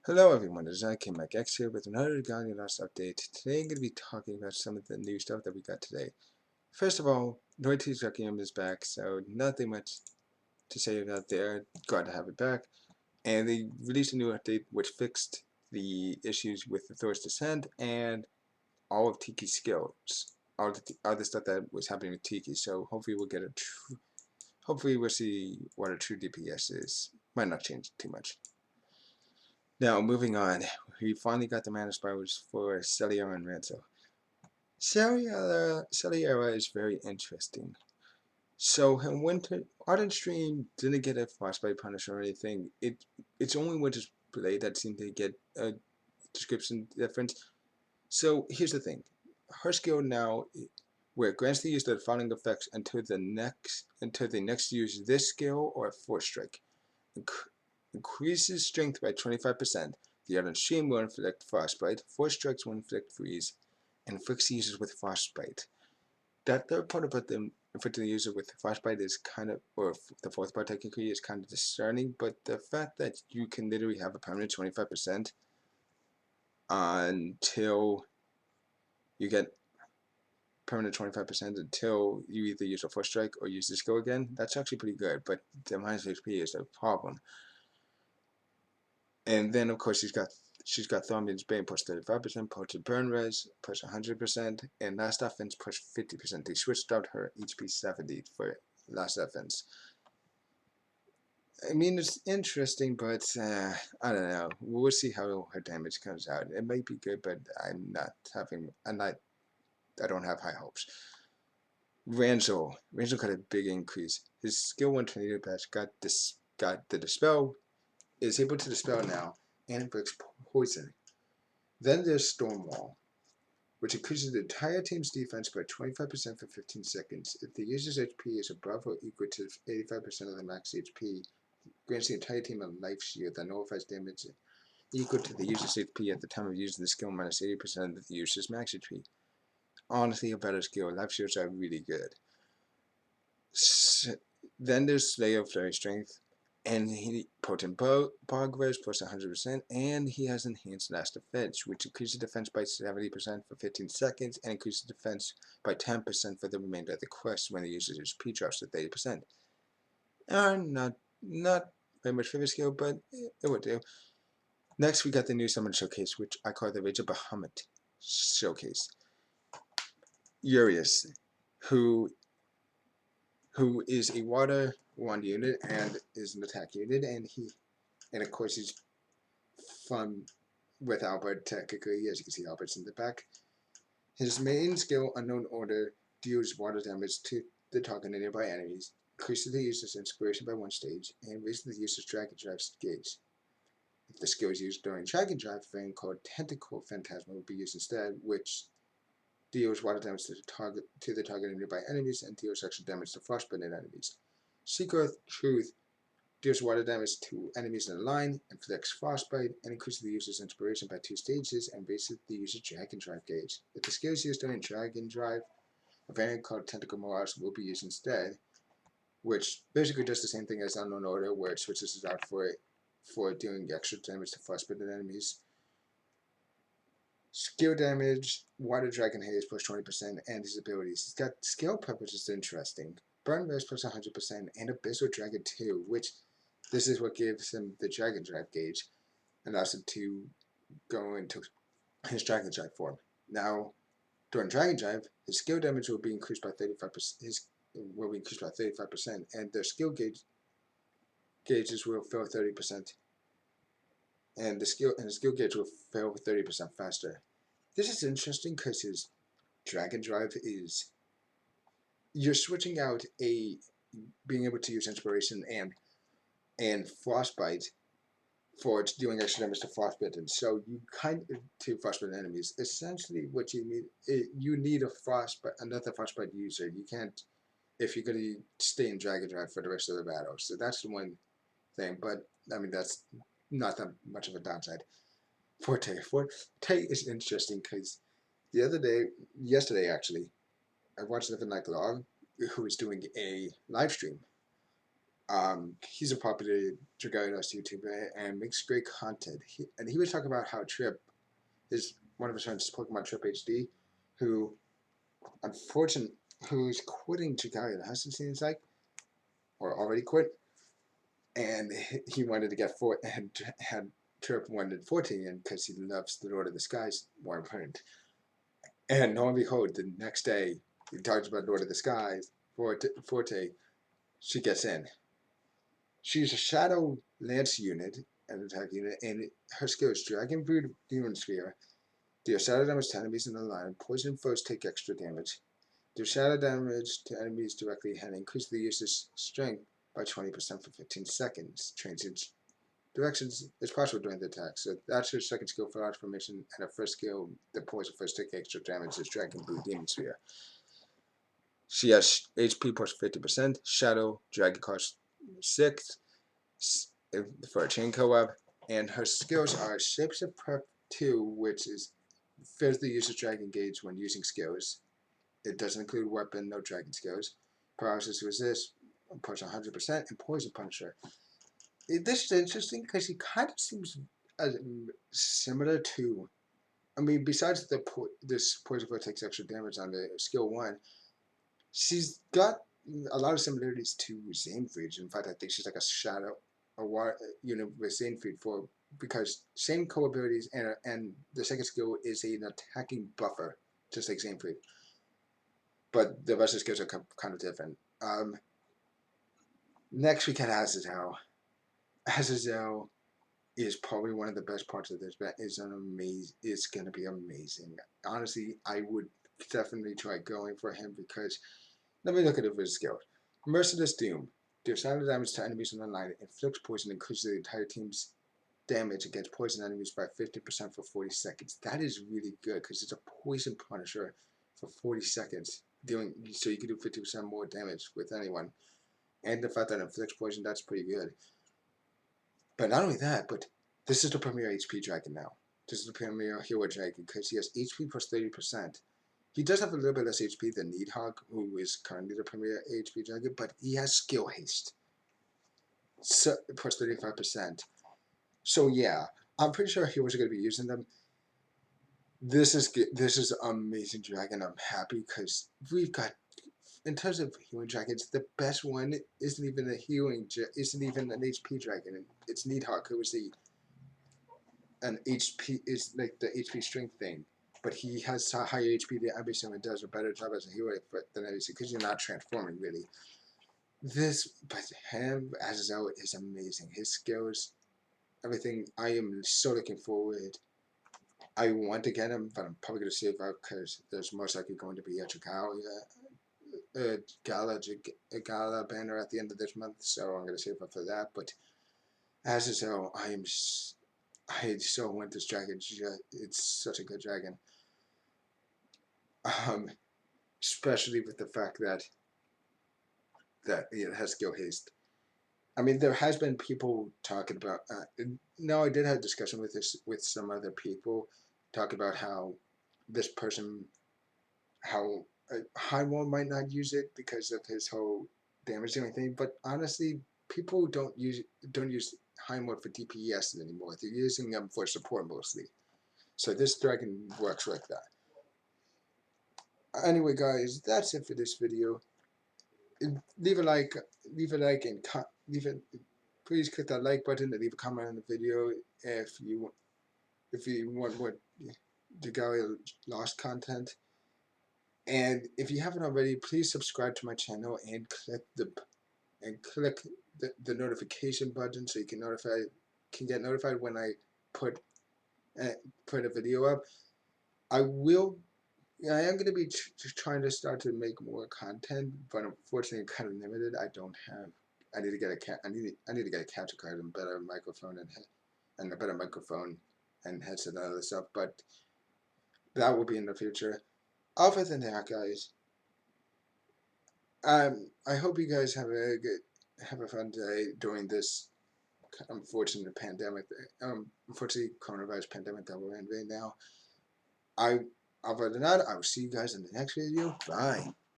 Hello everyone, it's X here with another Dragalia Lost update. Today I'm going to be talking about some of the new stuff that we got today. First of all, Noity's Requiem is back, so nothing much to say about there. Glad to have it back. And they released a new update which fixed the issues with the Thor's Descent and all of Tiki's skills. All the stuff that was happening with Tiki, so hopefully we'll get hopefully we'll see what a true DPS is. Might not change too much. Now, moving on, we finally got the mana spirals for Celliera and Ranzal. Celliera is very interesting. So, when Ardent Stream didn't get a frostbite punish or anything, it's only Winter's Blade that seemed to get a description difference. So, here's the thing. Her skill now, where it grants the user the following effects until they next use this skill or Force Strike. Increases strength by 25%. The Ardent Stream will inflict Frostbite, Force Strikes will inflict Freeze, and inflicts users with Frostbite. That third part about them inflicting the user with Frostbite is kind of, or the fourth part technically is kind of discerning, but the fact that you can literally have a permanent 25% until you get permanent 25% until you either use a Force Strike or use the skill again, that's actually pretty good, but the minus HP is the problem. And then of course she's got Thornbin's Bane push 35%, Potent Burn Res push 100%, and Last Offense push 50%. They switched out her HP 70 for Last Offense. I mean, it's interesting, but I don't know. We'll see how her damage comes out. It might be good, but I don't have high hopes. Ranzal got a big increase. His skill 122 patch got the dispel, is able to dispel now, and it breaks poison. Then there's Stormwall, which increases the entire team's defense by 25% for 15 seconds. If the user's HP is above or equal to 85% of the max HP, grants the entire team a life shield that nullifies damage equal to the user's HP at the time of using the skill minus 80% of the user's max HP. Honestly, a better skill. Life shields are really good. Then there's Slayer of Flurry Strength, and he Potent Bog Res plus 100%, and he has Enhanced Last Defense, which increases defense by 70% for 15 seconds, and increases defense by 10% for the remainder of the quest when the user's HP drops to 30%. Not very much for the skill, but it would do. Next, we got the new Summon Showcase, which I call the Rage of Bahamut Showcase. Urius, who is a water wand unit and is an attack unit, and of course he's from with Albert technically, as you can see Albert's in the back. His main skill, Unknown Order, deals water damage to the target and nearby enemies, increases the user's inspiration by 1 stage, and raises the user's Dragon Drive gauge. If the skill is used during Dragon Drive, a thing called Tentacle Phantasma will be used instead, which deals water damage to the target and nearby enemies, and deals extra damage to frostbitten enemies. Seeker of Truth deals water damage to enemies in a line, inflicts frostbite, and increases the user's inspiration by 2 stages, and raises the user's Dragon Drive gauge. If the skill is used during Dragon Drive, a variant called Tentacle Mirage will be used instead, which basically does the same thing as Unknown Order, where it switches it out for doing extra damage to frostbitten enemies. Skill damage, Water Dragon Haze plus 20%, and his abilities. He's got skill pep, which is interesting. Burn Res plus 100%, and Abyssal Dragon 2, which this is what gives him the Dragon Drive gauge, and allows him to go into his Dragon Drive form. Now, during Dragon Drive, his skill damage will be increased by 35%. Will be increased by 35%, and their skill gauges will fill 30%. And the skill gauge will fill 30% faster. This is interesting because his Dragon Drive is, you're switching out being able to use inspiration and frostbite for doing extra damage to frostbitten. So you to frostbitten enemies. Essentially, what you need another frostbite user. You can't, if you're gonna stay in Dragon Drive for the rest of the battle. So that's the one thing. But I mean, that's not that much of a downside. Forte is interesting because yesterday actually, I watched the Night Log, who was doing a live stream, He's a popular Dragalia YouTuber and makes great content. He was talking about how Trip is one of his friends, Pokemon Trip HD, who unfortunately who's quitting Dragalia. Hasn't seems like, or already quit, and he wanted to get and had Trip wanted 14 in because he loves the Lord of the Skies more important. And lo and behold, the next day he talks about Lord of the Skies. Forte, she gets in. She's a Shadow Lance unit, an attack unit, and her skill is Dragon Brood Demon Sphere. Deal shadow damage to enemies in the line. Poison foes take extra damage. Deal shadow damage to enemies directly and increase the user's strength by 20% for 15 seconds. Transient directions is possible during the attack. So that's her second skill for large formation, and her first skill, the poison foes take extra damage, is Dragon Brood Demon Sphere. She has HP plus 50%, Shadow, Dragon cost 6 for a chain co-op, and her skills are Shapes of Prep 2, which is fills the user's dragon gauge when using skills. It doesn't include weapon, no dragon skills. Paralysis Resist, push 100%, and Poison Punisher. This is interesting because he kind of seems similar to, I mean, besides this Poison Foe takes extra damage on the skill 1, she's got a lot of similarities to Zanefried. In fact, I think she's like a shadow, a water unit with Zanefried because same co-abilities, and the second skill is an attacking buffer, just like Zanefried. But the rest of the skills are kind of different. Next we can Azazel. Azazel is probably one of the best parts of this, but it's It's gonna be amazing. Honestly, I would definitely try going for him because let me look at his skills. Merciless Doom. Deals silent damage to enemies on the line. Inflicts poison and increases the entire team's damage against poison enemies by 50% for 40 seconds. That is really good because it's a poison punisher for 40 seconds. So you can do 50% more damage with anyone. And the fact that it inflicts poison, that's pretty good. But not only that, but this is the premier HP dragon now. This is the premier hero dragon because he has HP plus 30%. He does have a little bit less HP than Needhog, who is currently the premier HP dragon, but he has skill haste. So, plus 35%. So yeah, I'm pretty sure heroes are going to be using them. This is amazing dragon. I'm happy because we've got, in terms of healing dragons, the best one isn't even isn't even an HP dragon. It's Needhog, who is an HP, is like the HP strength thing. But he has a higher HP than Abyssal and does a better job as a hero than Abyssal because you're not transforming really. But him, Azazel, is amazing. His skills, everything. I am so looking forward. I want to get him, but I'm probably going to save up because there's most likely going to be a gala banner at the end of this month, so I'm going to save up for that. But Azazel, I so want this dragon. It's such a good dragon. Especially with the fact that it has skill haste. I mean, there has been people talking about. No, I did have a discussion with some other people, talk about how this person, how Highwall might not use it because of his whole damage doing thing. But honestly, people don't use high mode for DPS anymore. They're using them for support mostly. So this dragon works like that. Anyway, guys, that's it for this video. Leave a like, and please click that like button and leave a comment on the video if you want more Dragalia Lost content. And if you haven't already, please subscribe to my channel and click the notification button so you can get notified when I put a video up. I am going to be trying to start to make more content, but unfortunately, I'm kind of limited. I need to get a capture card and better microphone and a better microphone and headset and other stuff. But that will be in the future. Other than that, guys, I hope you guys have a fun day during this unfortunate pandemic. Unfortunately, coronavirus pandemic that we're in right now. Other than that, I will see you guys in the next video. Bye.